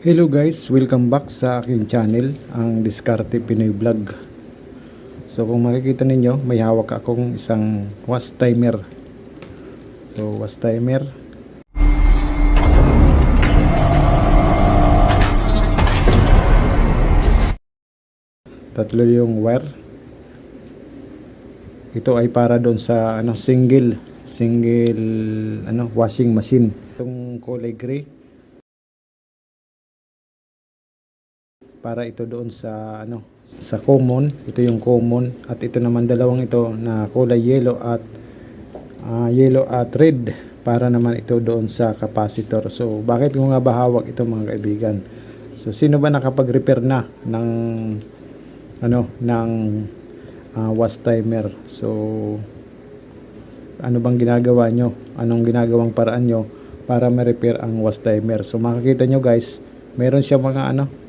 Hello guys, welcome back sa aking channel, ang Diskarte Pinoy Vlog. So kung makikita ninyo, may hawak akong isang wash timer. So wash timer, tatlo yung wire. Ito ay para doon sa single washing machine. Itong kulay gray para ito doon sa sa common. Ito yung common, at ito naman dalawang ito na kulay yellow at red para naman ito doon sa capacitor. So bakit ko nga ba hawak ito mga kaibigan? So sino ba nakapag-repair na ng wash timer? So ano bang ginagawa nyo? Anong ginagawang paraan nyo para ma-repair ang wash timer? So makikita nyo guys, meron siyang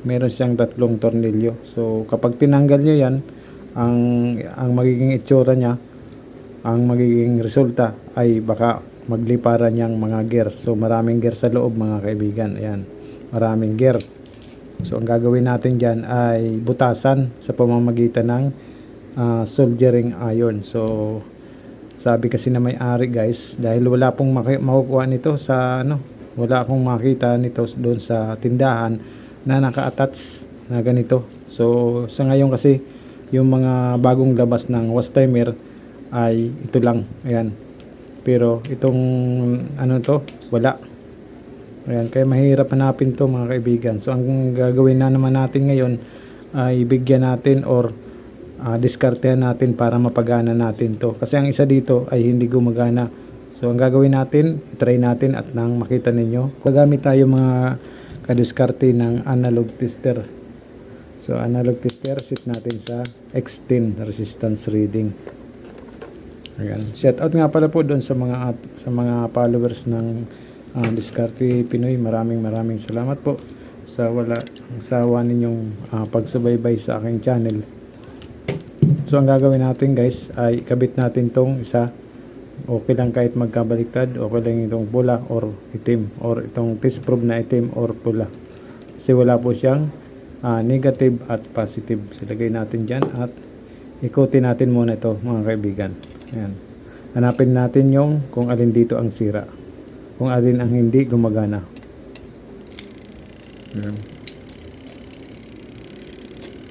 meron siyang tatlong tornilyo. So kapag tinanggal nyo yan, ang magiging itsura niya, ang magiging resulta ay baka magliparan niyang mga gear. So maraming gear sa loob mga kaibigan. Ayan, maraming gear. So ang gagawin natin dyan ay butasan sa pamamagitan ng soldering iron. So sabi kasi na may-ari guys, dahil wala pong makukuha nito sa wala akong makita nito doon sa tindahan na naka-attach na ganito. So sa ngayon kasi yung mga bagong labas ng wash timer ay ito lang. Ayan. Pero itong wala. Ayan, kaya mahirap hanapin to mga kaibigan. So ang gagawin na naman natin ngayon ay bigyan natin or diskartehan natin para mapagana natin to. Kasi ang isa dito ay hindi gumagana. So ang gagawin natin, try natin at nang makita ninyo, gagamit tayo mga kadiskarte ng analog tester. So analog tester, set natin sa X10 resistance reading. Ayan. Shout out nga pala po doon sa mga followers ng Diskarte Pinoy. Maraming salamat po sa ang sawa ninyong pagsubaybay sa aking channel. So ang gagawin natin guys ay ikabit natin tong isa. Okay lang kahit magkabaliktad, okay lang itong pula or itim, or itong test probe na itim or pula. Kasi wala po siyang negative at positive. So lagay natin dyan at ikutin natin muna ito mga kaibigan. Ayan. Hanapin natin yung kung alin dito ang sira, kung alin ang hindi gumagana. Ayan.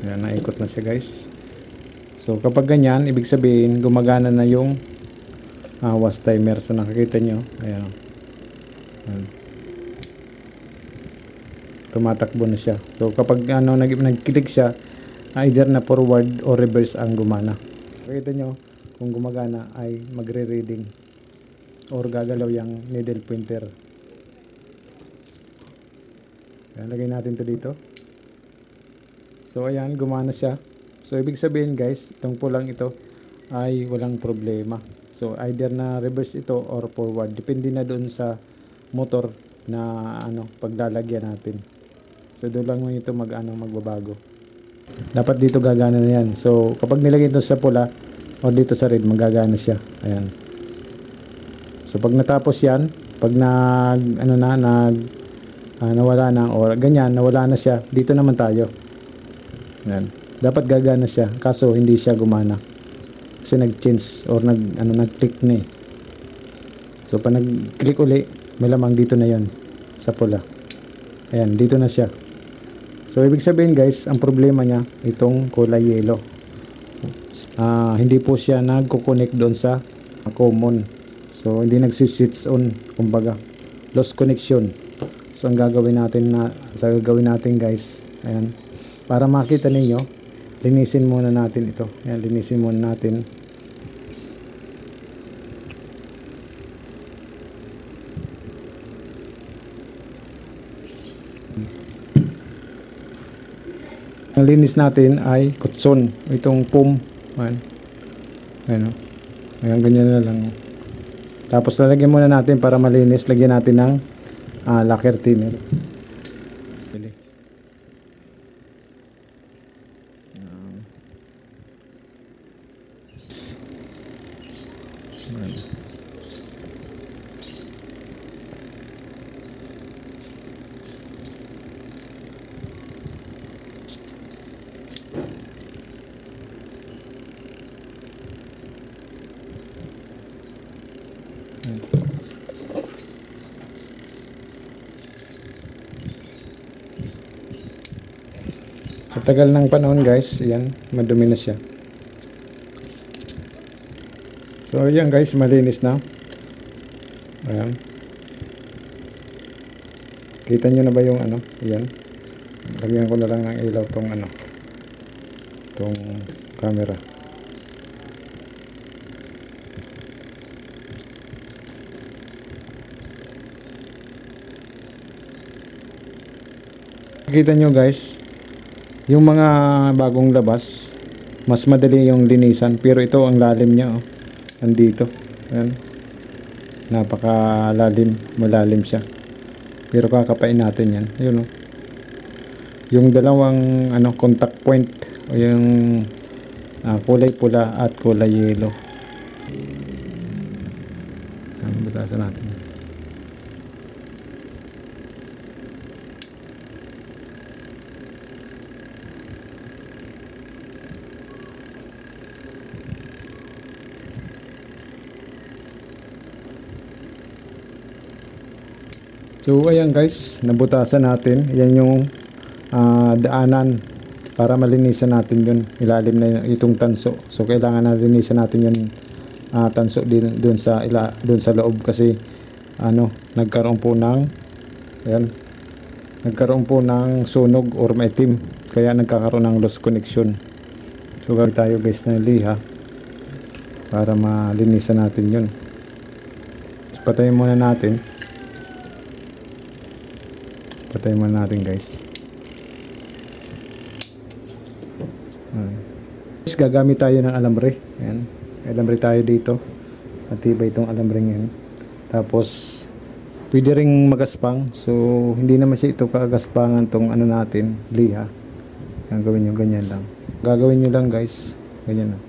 Ayan, naikot na siya guys. So kapag ganyan, ibig sabihin gumagana na yung wash timer. So nakikita nyo, ayan. Ayan. Tumatakbo na siya. So kapag nag-click siya, either na forward or reverse ang gumana. Nakikita nyo, kung gumagana ay magre-reading or gagalaw yung needle pointer. Ayan, lagay natin to dito. So ayan, gumana siya. So ibig sabihin guys, itong pulang ito ay walang problema. So either na reverse ito or forward, depende na doon sa motor na paglalagyan natin. So doon lang ito magbabago. Dapat dito gagana na yan. So kapag nilagay ito sa pula o dito sa red, magagana siya. Ayan. So pag natapos yan, pag nawala na or ganyan, nawala na siya, dito naman tayo. Ayan. Dapat gagana siya, kaso hindi siya gumana. Kasi nag-change or nag-click na eh. So pag nag-click uli, may lamang dito na yon sa pula. Ayan, dito na siya. So ibig sabihin guys, ang problema niya itong kulay yellow. Hindi po siya nagko-connect doon sa common. So hindi nag-switch on, kumbaga lost connection. So ang gagawin natin guys, ayan, para makita ninyo, linisin muna natin ito. Ayan, linisin muna natin. Ang linis natin ay kutson, itong foam. Ayan, ayan, ganyan na lang. Tapos lalagyan muna natin para malinis, lagyan natin ng lacquer thinner. Sa tagal ng panahon guys, yan, madumi na siya. So yan guys, malinis na. Ayan. Kita nyo na ba yung ano? Yan. Lagyan ko na lang ng ilaw tong ano, tong camera. Kita nyo guys, yung mga bagong labas, mas madali yung linisan. Pero ito ang lalim niya, oh. Andito. Ayan. Napakalalim, malalim siya. Pero kakapain natin yan. Ayun, oh. Yung dalawang ano, contact point, o yung kulay pula at kulay yellow. Butasan natin. So ayan guys, nabutasan natin. Yan yung daanan para malinisan natin yun. Ilalim na itong tanso. So kailangan na linisan natin yung tanso din doon sa loob kasi ano, nagkaroon po ng sunog or maitim. Kaya nagkakaroon ng lost connection. So gagawin tayo guys ng liha para malinisan natin yun. So, patayin muna natin. Patayin muna natin guys. Gagamit tayo ng alambre. Ayan. Alambre tayo dito. Matibay itong alambre ngayon. Tapos pwede ring magaspang. So hindi naman siya ito kagaspangan tong ano natin, liha. Ayan, gawin nyo ganyan lang. Gagawin nyo lang guys. Ganyan lang.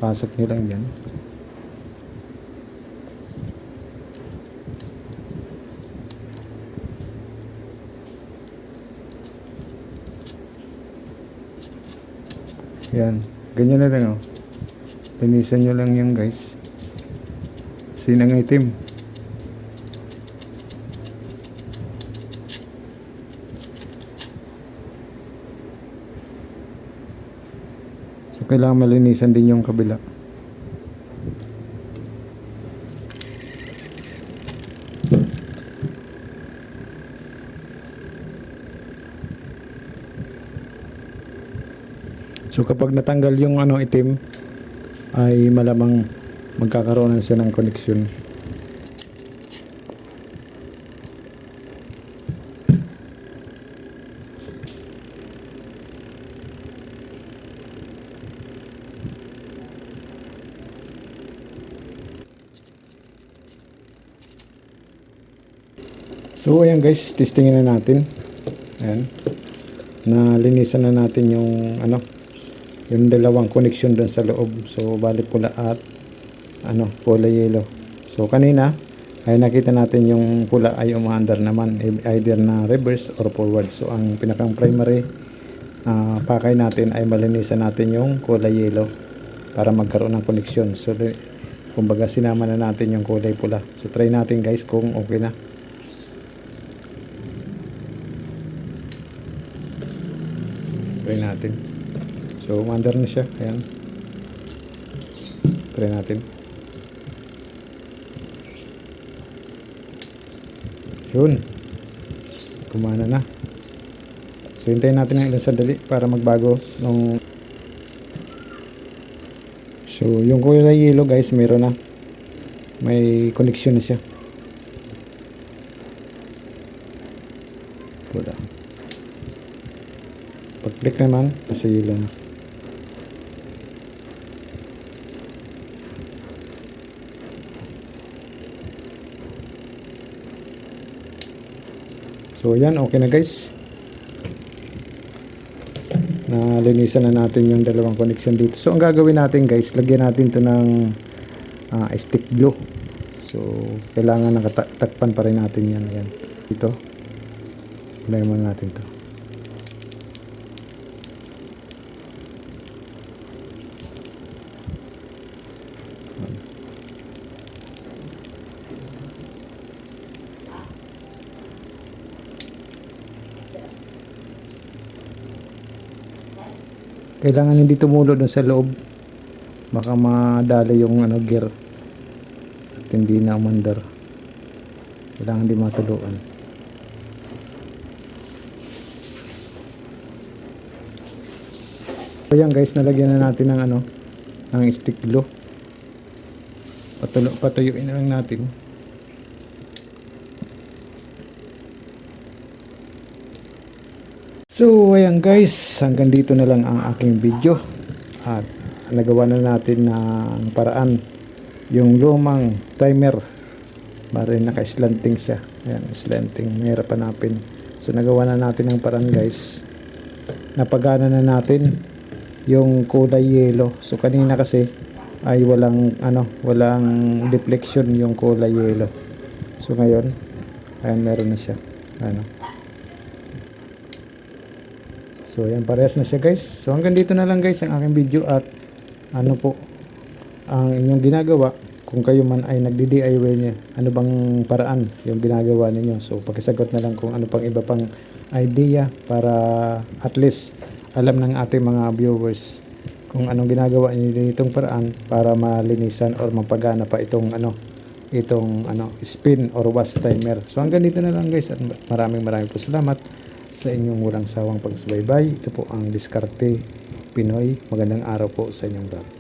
Pasok nyo lang yan. Yan, ganyan na lang, oh. Linisan nyo lang yan guys. Kasi nangitim. So kailangan malinisan din yung kabila. So kapag natanggal yung ano itim, ay malamang magkakaroon na siya ng connection. So ayan guys, testingin na natin. Ayan. Nalinisan na natin yung ano, yung dalawang connection doon sa loob. So bali pula at ano, kulay yellow. So kanina ay nakita natin yung pula ay umaandar naman, either na reverse or forward. So ang pinakang primary pakay natin ay malinisan natin yung kulay yellow para magkaroon ng connection. So kumbaga sinama na natin yung kulay pula. So try natin guys kung okay na. Try natin. So, umandar na siya. Ayan. Try natin. Yun. Kumana na. So, hintayin natin ng ilang sandali para magbago nung... So, yung kulay yellow guys, meron na. May connection na siya. Wala. Pag-click naman, nasa yellow na. So yan, okay na guys. Nalinisan na natin yung dalawang connection dito. So ang gagawin natin guys, lagyan natin to ng stick glue. So kailangan nakatakpan pa rin natin yan. Ayan. Dito. Lagyan natin to. Kailangan hindi tumulo dun sa loob. Baka madali yung gear at hindi na umandar. Kailangan di matuluan. So yan guys, nalagyan na natin ng ng stick glue. Patuyuin na lang natin. So ayan guys, hanggang dito na lang ang aking video. At nagawa na natin ng paraan yung lumang timer. Bari naka-slanting siya. Ayan, slanting. Mahirap hanapin. So nagawa na natin ng paraan guys. Napagana na natin yung kulay yellow. So kanina kasi ay walang deflection yung kulay yellow. So ngayon, ayan, meron na siya. So ayan, parehas na siya guys. So hanggang dito na lang guys ang aking video at po ang inyong ginagawa kung kayo man ay nagdi-DIY niya. Ano bang paraan yung ginagawa ninyo? So pakisagot na lang kung ano pang iba pang idea para at least alam ng ating mga viewers kung anong ginagawa niyo ditong paraan para malinisan or mapagana pa itong spin or wash timer. So hanggang dito na lang guys at maraming po salamat sa inyong walang sawang pagsubaybay. Ito po ang Diskarte Pinoy. Magandang araw po sa inyong lahat.